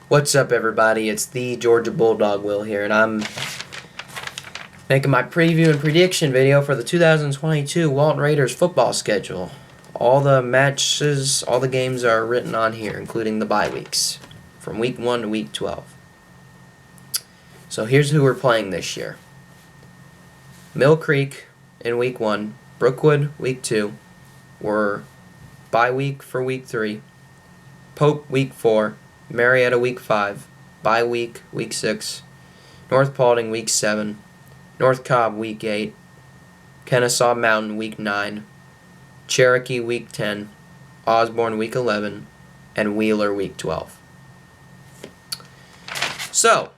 What's up, everybody? It's the Georgia Bulldog Will here, and I'm making my preview and prediction video for the 2022 Walton Raiders football schedule. All the matches, all the games are written on here, including the bye weeks, from week 1 to week 12. So here's who we're playing this year. Mill Creek in week 1, Brookwood week 2, we're bye week for week 3, Pope week 4, Marietta week 5, bye week 6, North Paulding week 7, North Cobb week 8, Kennesaw Mountain week 9, Cherokee week 10, Osborne week 11, and Wheeler week 12. So,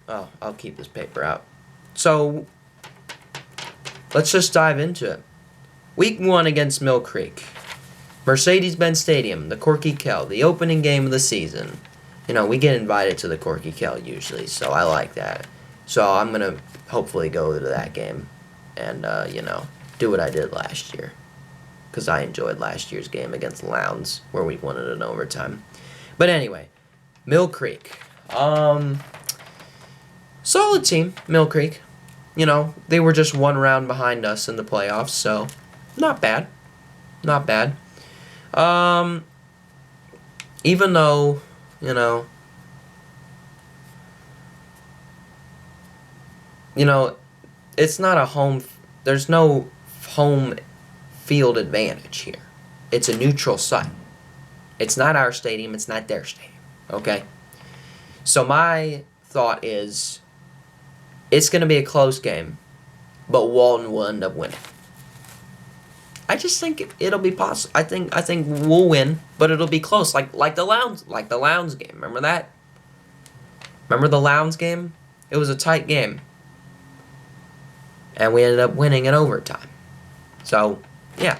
I'll keep this paper out. So, let's just dive into it. Week 1 against Mill Creek. Mercedes-Benz Stadium, the Corky Kell, the opening game of the season. You know, we get invited to the Corky Kell usually, so I like that. So I'm going to hopefully go to that game and, do what I did last year. Because I enjoyed last year's game against Lowndes, where we won it in overtime. But anyway, Mill Creek. Solid team, Mill Creek. You know, they were just one round behind us in the playoffs, so not bad. Not bad. Even though, it's not a home, there's no home field advantage here. It's a neutral site. It's not our stadium, it's not their stadium, okay? So my thought is, it's going to be a close game, but Walton will end up winning. I just think it'll be possible. I think we'll win, but it'll be close, like the Lowndes game. Remember that? Remember the Lowndes game? It was a tight game, and we ended up winning in overtime. So, yeah.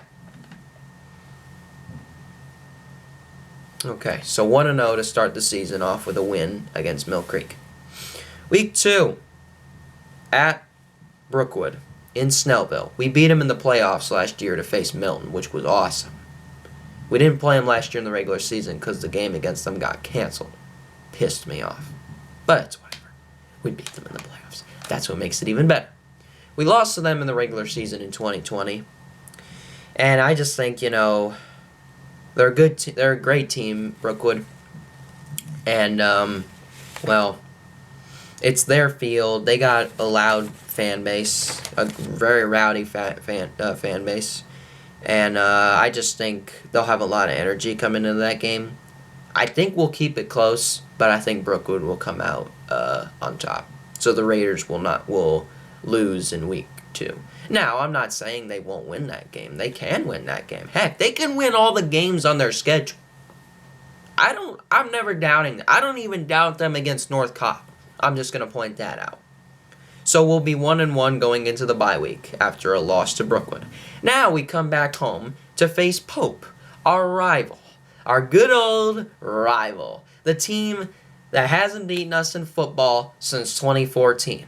Okay, so 1-0 to start the season off with a win against Mill Creek. Week 2 at Brookwood in Snellville. We beat them in the playoffs last year to face Milton, which was awesome. We didn't play them last year in the regular season because the game against them got canceled. Pissed me off. But it's whatever. We beat them in the playoffs. That's what makes it even better. We lost to them in the regular season in 2020. And I just think, they're a great team, Brookwood. And, it's their field. They got a loud fan base, a very rowdy fan base, and I just think they'll have a lot of energy coming into that game. I think we'll keep it close, but I think Brookwood will come out on top. So the Raiders will lose in week 2. Now, I'm not saying they won't win that game. They can win that game. Heck, they can win all the games on their schedule. I'm never doubting them. I don't even doubt them against North Cobb. I'm just going to point that out. So we'll be 1-1 going into the bye week after a loss to Brookwood. Now we come back home to face Pope, our rival. Our good old rival. The team that hasn't beaten us in football since 2014.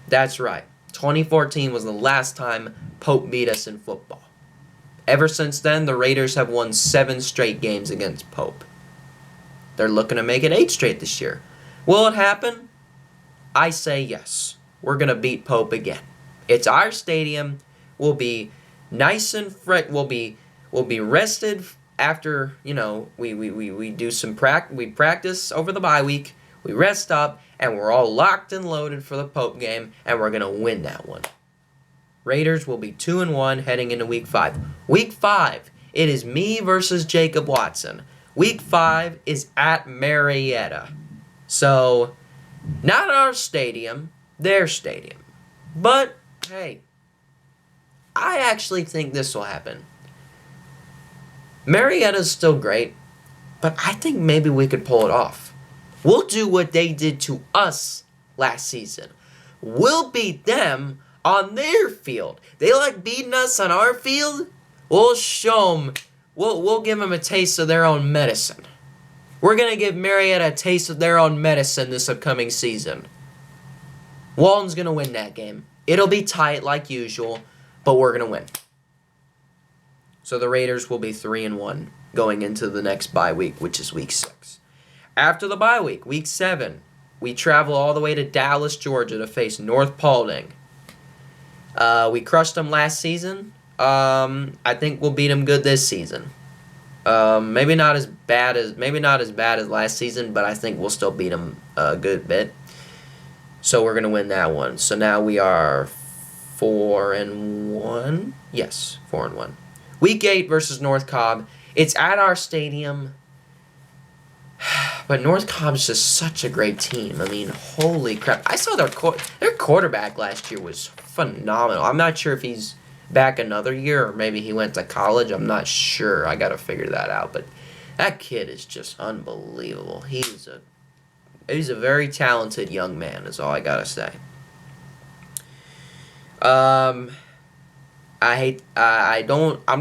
That's right. 2014 was the last time Pope beat us in football. Ever since then, the Raiders have won 7 straight games against Pope. They're looking to make it 8 straight this year. Will it happen? I say yes. We're going to beat Pope again. It's our stadium. We'll be nice and we'll be rested after, we do some we practice over the bye week. We rest up and we're all locked and loaded for the Pope game, and we're going to win that one. Raiders will be 2-1 heading into week 5. Week 5, it is me versus Jacob Watson. Week 5 is at Marietta. So, not our stadium, their stadium. But, hey, I actually think this will happen. Marietta's still great, but I think maybe we could pull it off. We'll do what they did to us last season. We'll beat them on their field. They like beating us on our field? We'll show them. We'll give them a taste of their own medicine. We're going to give Marietta a taste of their own medicine this upcoming season. Walton's going to win that game. It'll be tight like usual, but we're going to win. So the Raiders will be 3-1 going into the next bye week, which is week 6. After the bye week, week 7, we travel all the way to Dallas, Georgia to face North Paulding. We crushed them last season. I think we'll beat them good this season. Maybe not as bad as last season, but I think we'll still beat them a good bit. So we're gonna win that one. So now we are 4-1. Yes, 4-1. Week 8 versus North Cobb. It's at our stadium. But North Cobb's just such a great team. I mean, holy crap. I saw their quarterback last year was phenomenal. I'm not sure if he's back another year or maybe he went to college. I'm not sure. I got to figure that out. But that kid is just unbelievable. He's a very talented young man is all I got to say. I'm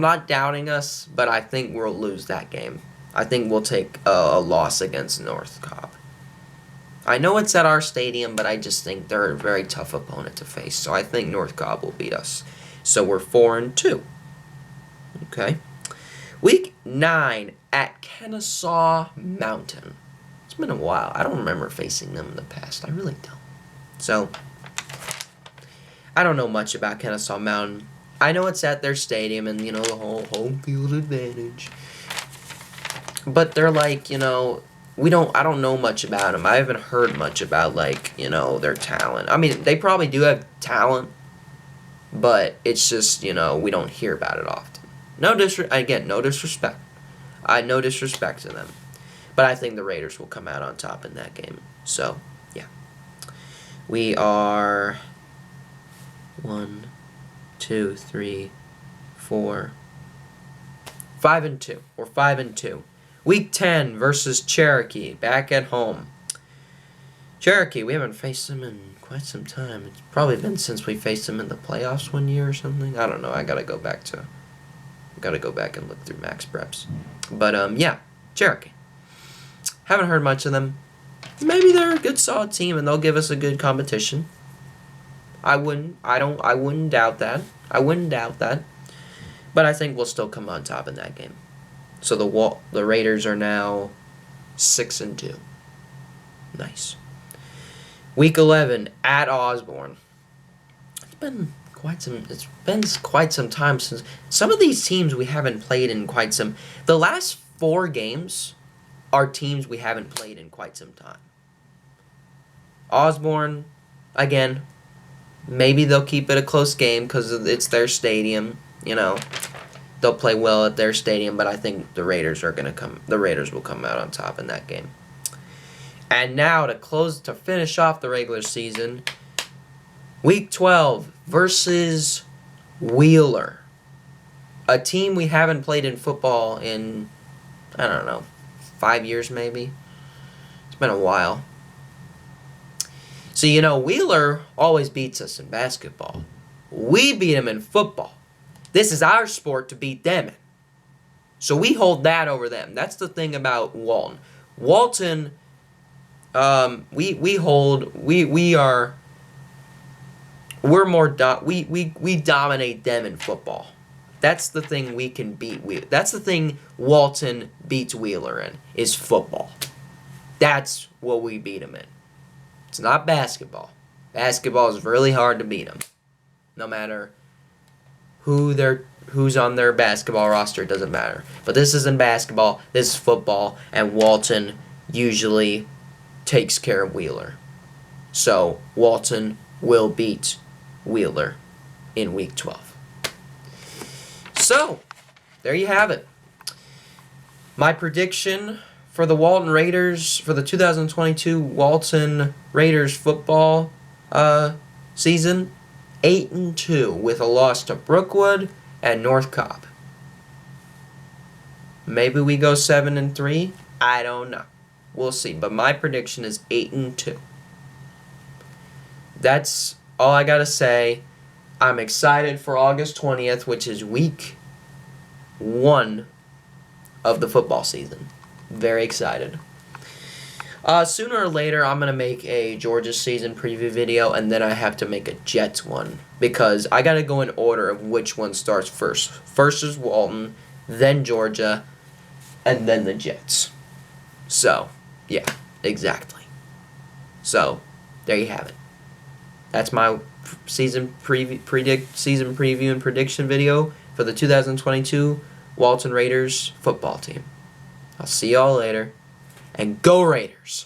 not doubting us, but I think we'll lose that game. I think we'll take a loss against North Cobb. I know it's at our stadium, but I just think they're a very tough opponent to face. So I think North Cobb will beat us. So we're 4-2. Okay. Week 9 at Kennesaw Mountain. It's been a while. I don't remember facing them in the past. I really don't. So I don't know much about Kennesaw Mountain. I know it's at their stadium and, the whole home field advantage. But they're like, I don't know much about them. I haven't heard much about, their talent. I mean, they probably do have talent, but it's just, we don't hear about it often. No disrespect. No disrespect to them. But I think the Raiders will come out on top in that game. So, yeah. We are 1, 2, 3, 4, 5-2. We're 5-2. Week 10 versus Cherokee, back at home. Cherokee, we haven't faced them in quite some time. It's probably been since we faced them in the playoffs one year or something. I don't know. I gotta go back and look through Max Preps. But yeah, Cherokee. Haven't heard much of them. Maybe they're a good, solid team, and they'll give us a good competition. I wouldn't doubt that. But I think we'll still come on top in that game. So the Raiders are now 6-2. Nice. Week 11 at Osborne. It's been quite some time since some of these teams we haven't played in quite some. The last 4 games are teams we haven't played in quite some time. Osborne, again, maybe they'll keep it a close game because it's their stadium. They'll play well at their stadium, but I think the Raiders will come out on top in that game. And now to finish off the regular season, Week 12 versus Wheeler. A team we haven't played in football in, 5 years maybe. It's been a while. So, Wheeler always beats us in basketball. We beat them in football. This is our sport to beat them in. So we hold that over them. That's the thing about Walton. Walton, we dominate them in football. That's the thing we can beat. That's the thing Walton beats Wheeler in, is football. That's what we beat them in. It's not basketball. Basketball is really hard to beat them. No matter who's on their basketball roster, it doesn't matter. But this isn't basketball, this is football, and Walton usually takes care of Wheeler. So Walton will beat Wheeler in Week 12. So, there you have it. My prediction for the Walton Raiders, for the 2022 Walton Raiders football season, 8-2 with a loss to Brookwood and North Cobb. Maybe we go 7-3. I don't know. We'll see. But my prediction is 8-2. That's all I gotta say. I'm excited for August 20th, which is week 1 of the football season. Very excited. Sooner or later, I'm going to make a Georgia season preview video, and then I have to make a Jets one, because I got to go in order of which one starts first. First is Walton, then Georgia, and then the Jets. So, Yeah, exactly. So, there you have it. That's my season preview and prediction video for the 2022 Walton Raiders football team. I'll see y'all later, and go Raiders!